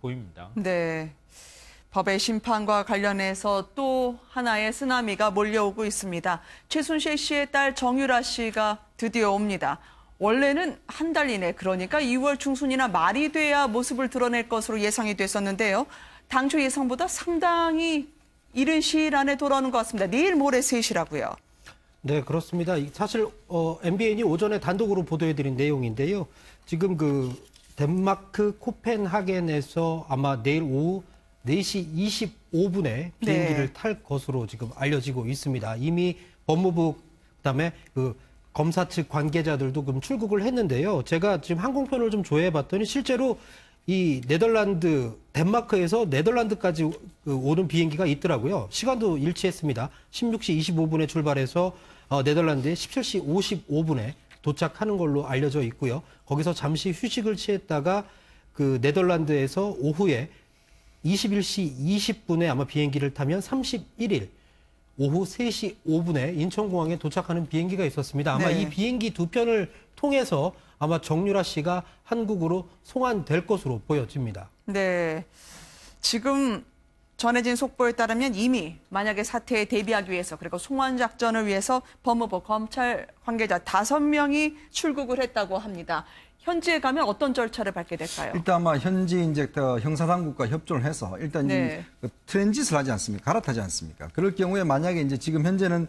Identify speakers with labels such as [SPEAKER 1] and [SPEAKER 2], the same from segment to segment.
[SPEAKER 1] 보입니다.
[SPEAKER 2] 네. 법의 심판과 관련해서 또 하나의 쓰나미가 몰려오고 있습니다. 최순실 씨의 딸 정유라 씨가 드디어 옵니다. 원래는 한 달 이내, 그러니까 2월 중순이나 말이 돼야 모습을 드러낼 것으로 예상이 됐었는데요. 당초 예상보다 상당히 이른 시일 안에 돌아오는 것 같습니다. 내일 모레 3시라고요.
[SPEAKER 3] 네, 그렇습니다. 사실 MBN이 오전에 단독으로 보도해드린 내용인데요. 지금 그 덴마크 코펜하겐에서 아마 내일 오후 4시 25분에 비행기를 탈 것으로 지금 알려지고 있습니다. 이미 법무부 그다음에 그 검사 측 관계자들도 그럼 출국을 했는데요. 제가 지금 항공편을 좀 조회해봤더니 실제로 이 네덜란드, 덴마크에서 네덜란드까지 오는 비행기가 있더라고요. 시간도 일치했습니다. 16시 25분에 출발해서 네덜란드에 17시 55분에 도착하는 걸로 알려져 있고요. 거기서 잠시 휴식을 취했다가 그 네덜란드에서 오후에 21시 20분에 아마 비행기를 타면 31일 오후 3시 5분에 인천공항에 도착하는 비행기가 있었습니다. 아마 이 비행기 두 편을 통해서 아마 정유라 씨가 한국으로 송환될 것으로 보여집니다.
[SPEAKER 2] 네. 지금 전해진 속보에 따르면 이미 만약에 사태에 대비하기 위해서 그리고 송환 작전을 위해서 법무부 검찰 관계자 5명이 출국을 했다고 합니다. 현지에 가면 어떤 절차를 밟게 될까요?
[SPEAKER 4] 일단 아마 현지 이제 형사당국과 협조를 해서 일단 그 트랜짓을 하지 않습니까? 갈아타지 않습니까? 그럴 경우에 만약에 이제 지금 현재는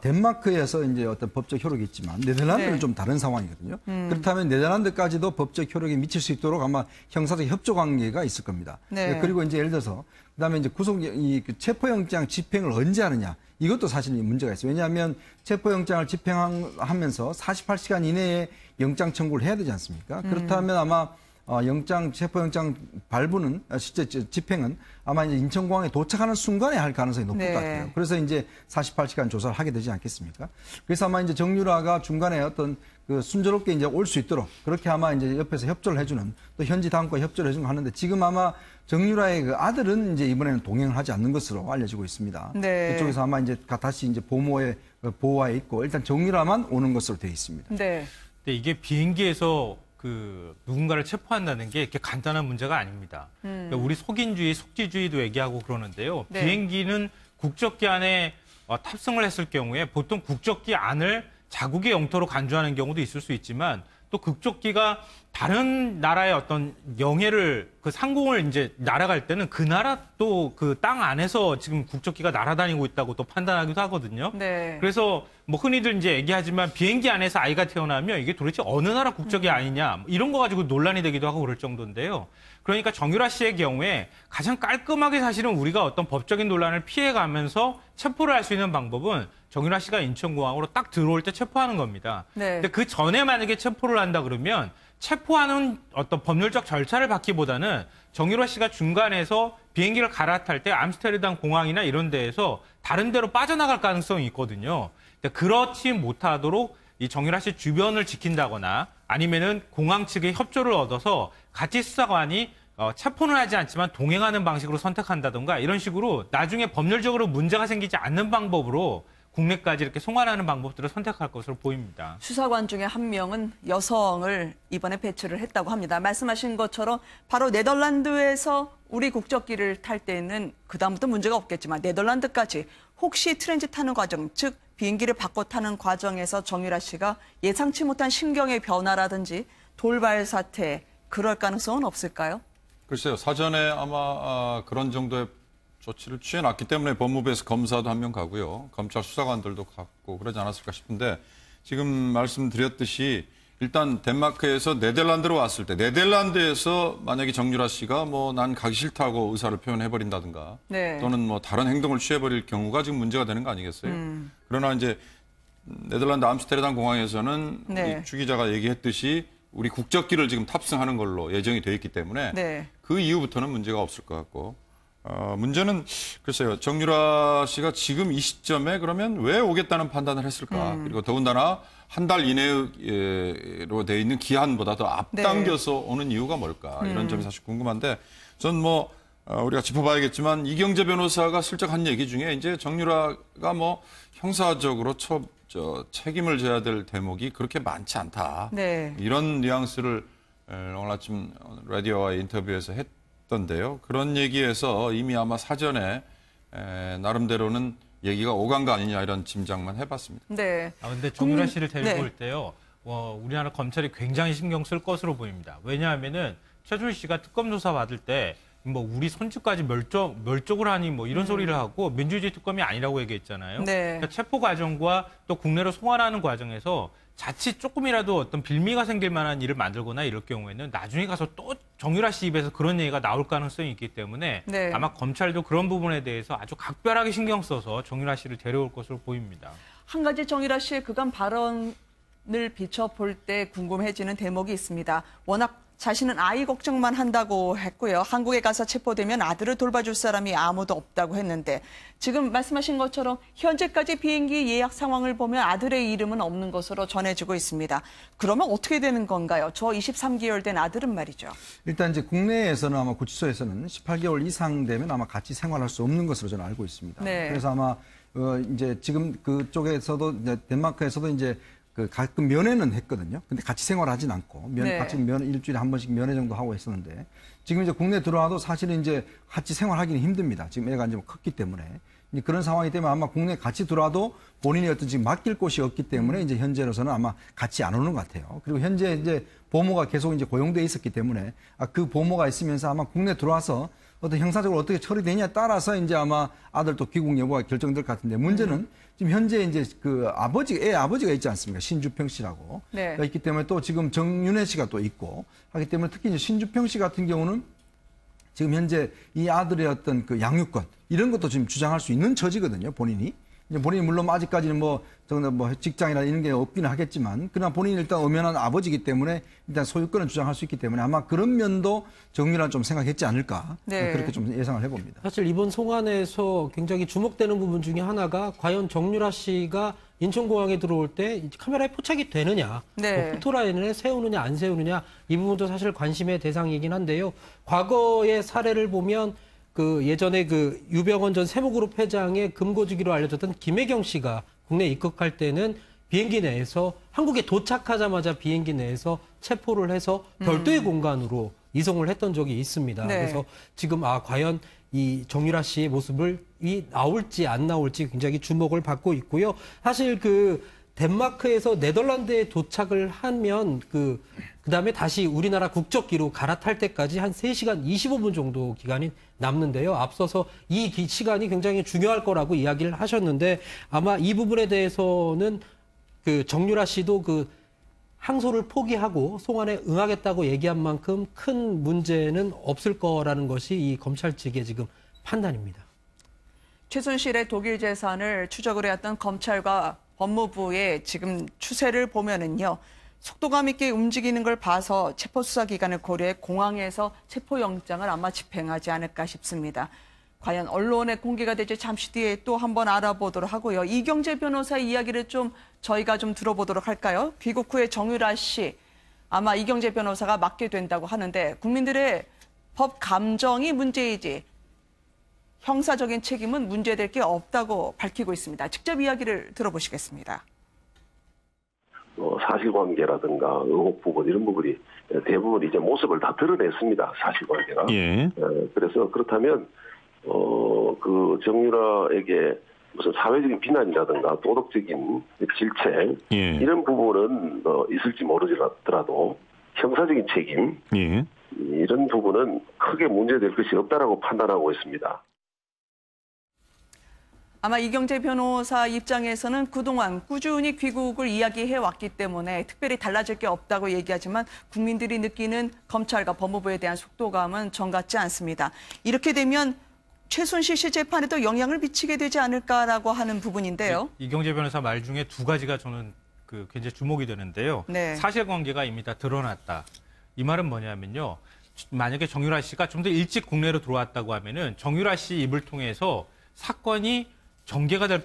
[SPEAKER 4] 덴마크에서 이제 어떤 법적 효력이 있지만 네덜란드는 좀 다른 상황이거든요. 그렇다면 네덜란드까지도 법적 효력이 미칠 수 있도록 아마 형사적 협조 관계가 있을 겁니다. 그리고 이제 예를 들어서 그다음에 이제 체포영장 집행을 언제 하느냐. 이것도 사실 문제가 있어요. 왜냐하면 체포영장을 집행하면서 48시간 이내에 영장 청구를 해야 되지 않습니까? 그렇다면 아마 체포영장 발부는 실제 집행은 아마 이제 인천공항에 도착하는 순간에 할 가능성이 높을 것 같아요. 그래서 이제 48시간 조사를 하게 되지 않겠습니까? 그래서 아마 이제 정유라가 중간에 어떤 그 순조롭게 이제 올 수 있도록 그렇게 아마 이제 옆에서 협조를 해주는 또 현지 당국과 협조를 해주는 거 하는데 지금 아마 정유라의 그 아들은 이제 이번에는 동행을 하지 않는 것으로 알려지고 있습니다. 그쪽에서 아마 이제 다시 이제 보호하에 있고 일단 정유라만 오는 것으로 되어 있습니다.
[SPEAKER 1] 근데 이게 비행기에서 그 누군가를 체포한다는 게 이렇게 간단한 문제가 아닙니다. 그러니까 우리 속인주의, 속지주의도 얘기하고 그러는데요. 비행기는 국적기 안에 탑승을 했을 경우에 보통 국적기 안을 자국의 영토로 간주하는 경우도 있을 수 있지만 또 국적기가 다른 나라의 어떤 영해를 그 상공을 이제 날아갈 때는 그 나라 또 그 땅 안에서 지금 국적기가 날아다니고 있다고 또 판단하기도 하거든요. 그래서 뭐 흔히들 이제 얘기하지만 비행기 안에서 아이가 태어나면 이게 도대체 어느 나라 국적이 아니냐 이런 거 가지고 논란이 되기도 하고 그럴 정도인데요. 그러니까 정유라 씨의 경우에 가장 깔끔하게 사실은 우리가 어떤 법적인 논란을 피해가면서 체포를 할 수 있는 방법은 정유라 씨가 인천공항으로 딱 들어올 때 체포하는 겁니다. 근데 그 전에 만약에 체포를 한다 그러면 체포하는 어떤 법률적 절차를 받기보다는 정유라 씨가 중간에서 비행기를 갈아탈 때 암스테르담 공항이나 이런 데에서 다른 데로 빠져나갈 가능성이 있거든요. 그렇지 못하도록 이 정유라 씨 주변을 지킨다거나 아니면은 공항 측의 협조를 얻어서 같이 수사관이 체포는 하지 않지만 동행하는 방식으로 선택한다던가 이런 식으로 나중에 법률적으로 문제가 생기지 않는 방법으로 국내까지 이렇게 송환하는 방법들을 선택할 것으로 보입니다.
[SPEAKER 2] 수사관 중에 한 명은 여성을 이번에 배치를 했다고 합니다. 말씀하신 것처럼 바로 네덜란드에서 우리 국적기를 탈 때는 그다음부터 문제가 없겠지만 네덜란드까지 혹시 트랜짓 타는 과정, 즉 비행기를 바꿔 타는 과정에서 정유라 씨가 예상치 못한 심경의 변화라든지 돌발 사태, 그럴 가능성은 없을까요?
[SPEAKER 5] 글쎄요. 사전에 아마 그런 정도의 조치를 취해놨기 때문에 법무부에서 검사도 한 명 가고요. 검찰 수사관들도 갔고 그러지 않았을까 싶은데 지금 말씀드렸듯이 일단 덴마크에서 네덜란드로 왔을 때 네덜란드에서 만약에 정유라 씨가 뭐 난 가기 싫다고 의사를 표현해버린다든가 또는 뭐 다른 행동을 취해버릴 경우가 지금 문제가 되는 거 아니겠어요? 그러나 이제 네덜란드 암스테르담 공항에서는 우리 주 기자가 얘기했듯이 우리 국적기를 지금 탑승하는 걸로 예정이 되어 있기 때문에 그 이후부터는 문제가 없을 것 같고 문제는 글쎄요. 정유라 씨가 지금 이 시점에 그러면 왜 오겠다는 판단을 했을까? 그리고 더군다나 한 달 이내로 돼 있는 기한보다 더 앞당겨서 오는 이유가 뭘까? 이런 점이 사실 궁금한데 전 뭐 우리가 짚어봐야겠지만 이경재 변호사가 슬쩍 한 얘기 중에 이제 정유라가 뭐 형사적으로 책임을 져야 될 대목이 그렇게 많지 않다. 이런 뉘앙스를 오늘 아침 라디오와의 인터뷰에서 했던데요. 그런 얘기에서 이미 아마 사전에 나름대로는 얘기가 오간 거 아니냐 이런 짐작만 해봤습니다.
[SPEAKER 2] 네.
[SPEAKER 1] 근데 정유라 씨를 데리고
[SPEAKER 2] 네.
[SPEAKER 1] 올 때요, 우리나라 검찰이 굉장히 신경 쓸 것으로 보입니다. 왜냐하면은 최순실 씨가 특검 조사 받을 때 뭐 우리 손주까지 멸족을 하니 뭐 이런 소리를 하고 민주주의 특검이 아니라고 얘기했잖아요.
[SPEAKER 2] 네.
[SPEAKER 1] 그러니까 체포 과정과 또 국내로 송환하는 과정에서 자칫 조금이라도 어떤 빌미가 생길 만한 일을 만들거나 이럴 경우에는 나중에 가서 또 정유라 씨 입에서 그런 얘기가 나올 가능성이 있기 때문에
[SPEAKER 2] 네.
[SPEAKER 1] 아마 검찰도 그런 부분에 대해서 아주 각별하게 신경 써서 정유라 씨를 데려올 것으로 보입니다.
[SPEAKER 2] 한 가지 정유라 씨의 그간 발언을 비춰볼 때 궁금해지는 대목이 있습니다. 워낙 자신은 아이 걱정만 한다고 했고요. 한국에 가서 체포되면 아들을 돌봐줄 사람이 아무도 없다고 했는데 지금 말씀하신 것처럼 현재까지 비행기 예약 상황을 보면 아들의 이름은 없는 것으로 전해지고 있습니다. 그러면 어떻게 되는 건가요? 저 23개월 된 아들은 말이죠.
[SPEAKER 4] 일단 이제 국내에서는 아마 구치소에서는 18개월 이상 되면 아마 같이 생활할 수 없는 것으로 저는 알고 있습니다.
[SPEAKER 2] 네.
[SPEAKER 4] 그래서 아마 이제 지금 그쪽에서도 이제 덴마크에서도 이제 가끔 면회는 했거든요. 근데 같이 생활하진 않고
[SPEAKER 2] 네.
[SPEAKER 4] 같이 일주일에 한 번씩 면회 정도 하고 했었는데 지금 이제 국내 들어와도 사실은 이제 같이 생활하기는 힘듭니다. 지금 애가 이제 컸기 때문에 이제 그런 상황이기 때문에 아마 국내 같이 들어와도 본인이 어떤 지금 맡길 곳이 없기 때문에 이제 현재로서는 아마 같이 안 오는 것 같아요. 그리고 현재 이제 보모가 계속 이제 고용돼 있었기 때문에 그 보모가 있으면서 아마 국내 들어와서 어떤 형사적으로 어떻게 처리되냐에 따라서 이제 아마 아들 또 귀국 여부가 결정될 것 같은데 문제는 지금 현재 이제 애 아버지가 있지 않습니까? 신주평 씨라고.
[SPEAKER 2] 네.
[SPEAKER 4] 있기 때문에 또 지금 정윤혜 씨가 또 있고 하기 때문에 특히 이제 신주평 씨 같은 경우는 지금 현재 이 아들의 어떤 그 양육권 이런 것도 지금 주장할 수 있는 처지거든요, 본인이. 이제 본인이 물론 아직까지는 뭐 직장이나 이런 게 없기는 하겠지만, 그러나 본인이 일단 엄연한 아버지이기 때문에 일단 소유권을 주장할 수 있기 때문에 아마 그런 면도 정유라는 좀 생각했지 않을까.
[SPEAKER 2] 네.
[SPEAKER 4] 그렇게 좀 예상을 해봅니다.
[SPEAKER 3] 사실 이번 송환에서 굉장히 주목되는 부분 중에 하나가 과연 정유라 씨가 인천공항에 들어올 때 카메라에 포착이 되느냐,
[SPEAKER 2] 네.
[SPEAKER 3] 포토라인을 세우느냐 안 세우느냐 이 부분도 사실 관심의 대상이긴 한데요. 과거의 사례를 보면 예전에 유병헌 전 세무그룹 회장의 금고주기로 알려졌던 김혜경 씨가 국내에 입국할 때는 비행기 내에서 한국에 도착하자마자 비행기 내에서 체포를 해서 별도의 공간으로 이송을 했던 적이 있습니다.
[SPEAKER 2] 네.
[SPEAKER 3] 그래서 지금 과연 이 정유라 씨의 모습을 나올지 안 나올지 굉장히 주목을 받고 있고요. 사실 덴마크에서 네덜란드에 도착을 하면 그다음에 다시 우리나라 국적기로 갈아탈 때까지 한 3시간 25분 정도 기간이 남는데요. 앞서서 이 시간이 굉장히 중요할 거라고 이야기를 하셨는데 아마 이 부분에 대해서는 정유라 씨도 항소를 포기하고 송환에 응하겠다고 얘기한 만큼 큰 문제는 없을 거라는 것이 이 검찰 측의 지금 판단입니다.
[SPEAKER 2] 최순실의 독일 재산을 추적을 해왔던 검찰과 법무부의 지금 추세를 보면은요. 속도감 있게 움직이는 걸 봐서 체포수사 기간을 고려해 공항에서 체포영장을 아마 집행하지 않을까 싶습니다. 과연 언론에 공개가 될지 잠시 뒤에 또 한번 알아보도록 하고요. 이경재 변호사의 이야기를 저희가 좀 들어보도록 할까요? 귀국 후에 정유라 씨, 아마 이경재 변호사가 맡게 된다고 하는데 국민들의 법 감정이 문제이지 형사적인 책임은 문제될 게 없다고 밝히고 있습니다. 직접 이야기를 들어보시겠습니다.
[SPEAKER 6] 사실관계라든가 의혹 부분 이런 부분이 대부분 이제 모습을 다 드러냈습니다. 사실관계가.
[SPEAKER 7] 예.
[SPEAKER 6] 그래서 그렇다면 정유라에게 무슨 사회적인 비난이라든가 도덕적인 질책
[SPEAKER 7] 예.
[SPEAKER 6] 이런 부분은 있을지 모르더라도 형사적인 책임
[SPEAKER 7] 예.
[SPEAKER 6] 이런 부분은 크게 문제될 것이 없다라고 판단하고 있습니다.
[SPEAKER 2] 아마 이경재 변호사 입장에서는 그동안 꾸준히 귀국을 이야기해왔기 때문에 특별히 달라질 게 없다고 얘기하지만 국민들이 느끼는 검찰과 법무부에 대한 속도감은 정같지 않습니다. 이렇게 되면 최순실 씨 재판에도 영향을 미치게 되지 않을까라고 하는 부분인데요.
[SPEAKER 1] 이경재 변호사 말 중에 두 가지가 저는 굉장히 주목이 되는데요.
[SPEAKER 2] 네.
[SPEAKER 1] 사실관계가 이미 다 드러났다. 이 말은 뭐냐면요. 만약에 정유라 씨가 좀 더 일찍 국내로 들어왔다고 하면은 정유라 씨 입을 통해서 사건이 전개가 될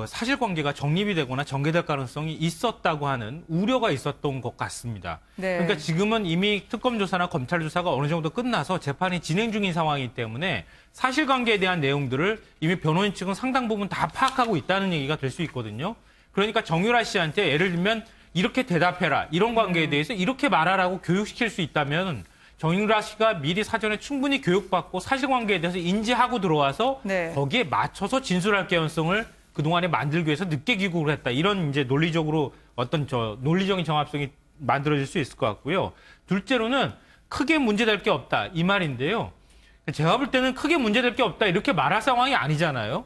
[SPEAKER 1] 사실관계가 정립이 되거나 전개될 가능성이 있었다고 하는 우려가 있었던 것 같습니다.
[SPEAKER 2] 네.
[SPEAKER 1] 그러니까 지금은 이미 특검 조사나 검찰 조사가 어느 정도 끝나서 재판이 진행 중인 상황이기 때문에 사실관계에 대한 내용들을 이미 변호인 측은 상당 부분 다 파악하고 있다는 얘기가 될 수 있거든요. 그러니까 정유라 씨한테 예를 들면 이렇게 대답해라. 이런 관계에 대해서 이렇게 말하라고 교육시킬 수 있다면 정유라 씨가 미리 사전에 충분히 교육받고 사실관계에 대해서 인지하고 들어와서
[SPEAKER 2] 네.
[SPEAKER 1] 거기에 맞춰서 진술할 개연성을 그동안에 만들기 위해서 늦게 귀국을 했다. 이런 이제 논리적으로 어떤 논리적인 정합성이 만들어질 수 있을 것 같고요. 둘째로는 크게 문제될 게 없다. 이 말인데요. 제가 볼 때는 크게 문제될 게 없다. 이렇게 말할 상황이 아니잖아요.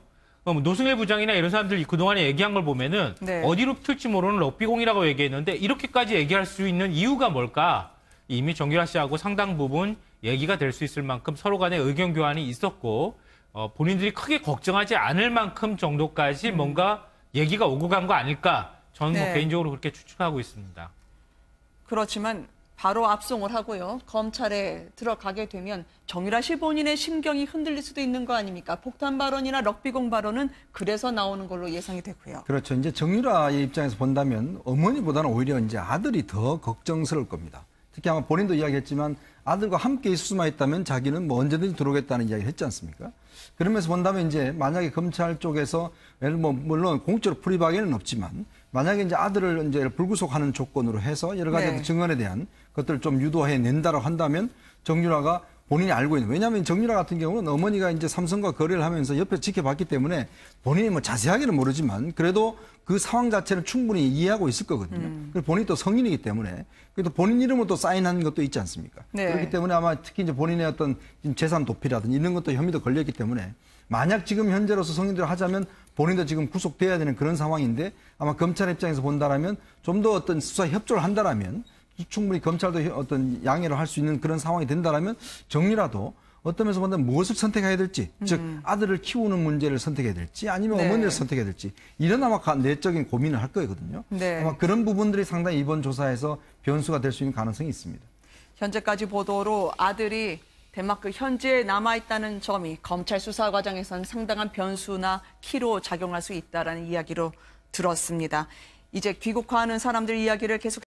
[SPEAKER 1] 노승일 부장이나 이런 사람들이 그동안에 얘기한 걸 보면은
[SPEAKER 2] 네.
[SPEAKER 1] 어디로 튈지 모르는 럭비공이라고 얘기했는데 이렇게까지 얘기할 수 있는 이유가 뭘까? 이미 정유라 씨하고 상당 부분 얘기가 될 수 있을 만큼 서로 간에 의견 교환이 있었고 본인들이 크게 걱정하지 않을 만큼 정도까지 뭔가 얘기가 오고 간 거 아닐까? 저는
[SPEAKER 2] 네.
[SPEAKER 1] 뭐 개인적으로 그렇게 추측하고 있습니다.
[SPEAKER 2] 그렇지만 바로 압송을 하고요. 검찰에 들어가게 되면 정유라 씨 본인의 심경이 흔들릴 수도 있는 거 아닙니까? 폭탄 발언이나 럭비공 발언은 그래서 나오는 걸로 예상이 되고요.
[SPEAKER 4] 그렇죠. 이제 정유라의 입장에서 본다면 어머니보다는 오히려 이제 아들이 더 걱정스러울 겁니다. 특히 아마 본인도 이야기했지만 아들과 함께 있을 수만 있다면 자기는 뭐 언제든지 들어오겠다는 이야기를 했지 않습니까? 그러면서 본다면 이제 만약에 검찰 쪽에서 물론 공적으로 풀이하기는 없지만 만약에 이제 아들을 이제 불구속하는 조건으로 해서 여러 가지
[SPEAKER 2] 네.
[SPEAKER 4] 증언에 대한 것들을 좀 유도해 낸다라고 한다면 정유라가 본인이 알고 있는, 왜냐하면 정유라 같은 경우는 어머니가 이제 삼성과 거래를 하면서 옆에서 지켜봤기 때문에 본인이 뭐 자세하게는 모르지만 그래도 그 상황 자체는 충분히 이해하고 있을 거거든요. 그리고 본인이 또 성인이기 때문에 그래도 본인 이름으로 또 사인한 것도 있지 않습니까?
[SPEAKER 2] 네.
[SPEAKER 4] 그렇기 때문에 아마 특히 이제 본인의 어떤 재산 도피라든지 이런 것도 혐의도 걸렸기 때문에 만약 지금 현재로서 성인대로 하자면 본인도 지금 구속돼야 되는 그런 상황인데 아마 검찰 입장에서 본다라면 좀 더 어떤 수사 협조를 한다라면 충분히 검찰도 어떤 양해를 할 수 있는 그런 상황이 된다라면 정유라도 어떤 면에서 본다면 무엇을 선택해야 될지, 즉 아들을 키우는 문제를 선택해야 될지 아니면
[SPEAKER 2] 네.
[SPEAKER 4] 어머니를 선택해야 될지 이런 아마 내적인 고민을 할 거거든요.
[SPEAKER 2] 네.
[SPEAKER 4] 아마 그런 부분들이 상당히 이번 조사에서 변수가 될 수 있는 가능성이 있습니다.
[SPEAKER 2] 현재까지 보도로 아들이 덴마크 현지에 남아있다는 점이 검찰 수사 과정에서는 상당한 변수나 키로 작용할 수 있다는 이야기로 들었습니다. 이제 귀국하는 사람들 이야기를 계속